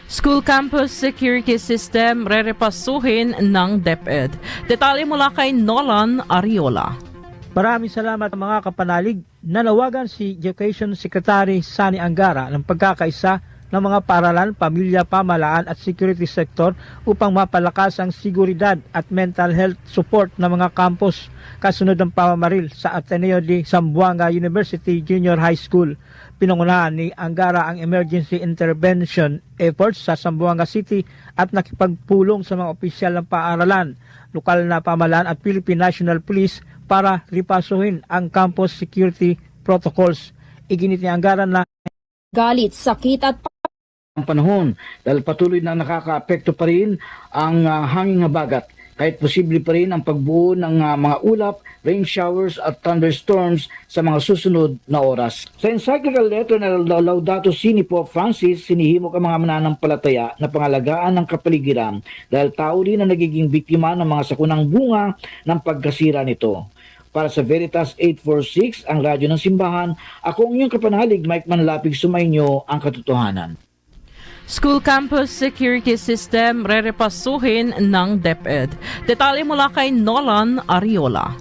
School campus security system rerepasuhin ng DepEd. Detalye mula kay Nolan Ariola. Maraming salamat mga kapanalig. Nanawagan si Education Secretary Sani Angara ng pagkakaisa ng mga paaralan, pamilya, pamahalaan at security sector upang mapalakas ang seguridad at mental health support ng mga campus kasunod ng pamamaril sa Ateneo de Zamboanga University Junior High School. Pinangunahan ni Angara ang emergency intervention efforts sa Zamboanga City at nakipagpulong sa mga opisyal ng paaralan, lokal na pamahalaan at Philippine National Police para ripasuhin ang campus security protocols. Iginit ni Angara na galit, sakit at ang panahon dahil patuloy na nakakaapekto pa rin ang hanging habagat kahit posible pa rin ang pagbuo ng mga ulap, rain showers at thunderstorms sa mga susunod na oras. Sa encyclical letter na Laudato Si ni Pope Francis, sinihimok ang mga mananampalataya na pangalagaan ng kapaligiran dahil tao din na nagiging biktima ng mga sakunang bunga ng pagkasira nito. Para sa Veritas 846, ang radyo ng simbahan, ako ang inyong kapanalig, Mike Manlapig, sumainyo ang katotohanan. School campus security system rerepasuhin ng DepEd. Detalye mula kay Nolan Ariola.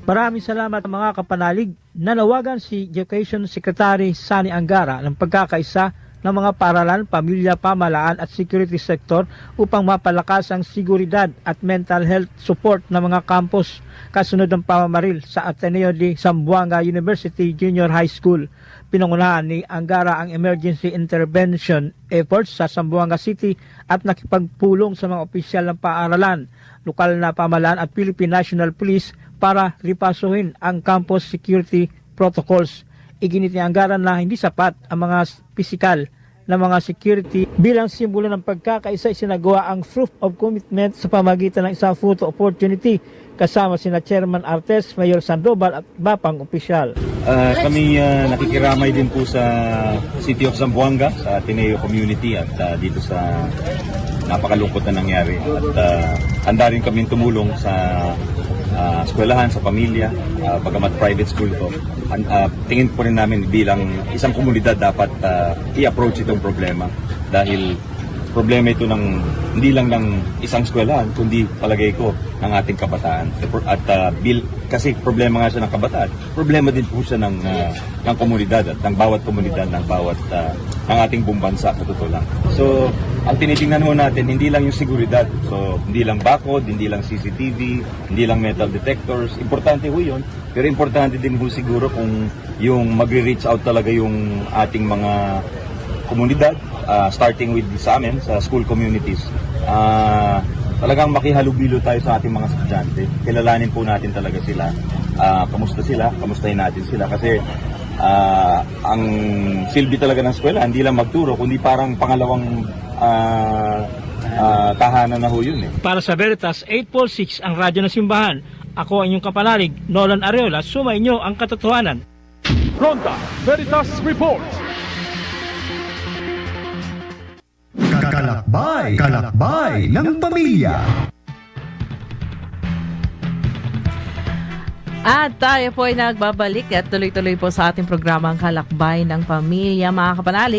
maraming salamat mga kapanalig. Nanawagan si Education Secretary Sani Angara ng pagkakaisa ng mga paaralan, pamilya, pamahalaan at security sector upang mapalakas ang seguridad at mental health support ng mga campus kasunod ng pamamaril sa Ateneo de Zamboanga University Junior High School. Pinangunahan ni Angara ang emergency intervention efforts sa Zamboanga City at nakipagpulong sa mga opisyal ng paaralan, lokal na pamahalaan at Philippine National Police para ripasuhin ang campus security protocols. Iginit ni Angara na hindi sapat ang mga pisikal na mga security bilang simbolo ng pagkakaisa. Isinagawa ang proof of commitment sa pamagitan ng isang photo opportunity kasama sina Chairman Artes, Mayor Sandoval at iba pang opisyal. Kami nakikiramay din po sa City of Zamboanga, sa Ateneo Community at dito sa napakalungkot na nangyari. At handa rin kami tumulong sa eskwelahan, sa pamilya, bagamat private school to. Tingin po rin namin bilang isang komunidad dapat i-approach itong problema dahil problema ito ng hindi lang ng isang eskwelahan kundi palagay ko ng ating kabataan. At kasi problema nga siya ng kabataan, problema din po siya ng komunidad at ng bawat komunidad, ng bawat ng ating buong bansa sa totoo lang. So, ang tinitingnan mo natin, hindi lang yung seguridad. So, hindi lang bakod, hindi lang CCTV, hindi lang metal detectors. Importante ho yun. Pero importante din ho siguro kung yung magre-reach out talaga yung ating mga komunidad, starting with sa amin, sa school communities. Talagang makihalubilo tayo sa ating mga estudyante. Kilalanin po natin talaga sila. Kamusta sila? Kamustahin natin sila. Kasi ang silbi talaga ng eskwela, hindi lang magturo, kundi parang pangalawang tahanan na ho yun eh. Para sa Veritas 846, ang radyo ng simbahan, ako ang inyong kapanalig, Nolan Ariola, sumainyo ang katotohanan. Ronda Veritas Report. Kalakbay ng pamilya. At tayo po ay nagbabalik at tuloy-tuloy po sa ating programang Kalakbay ng Pamilya, mga kapanalig.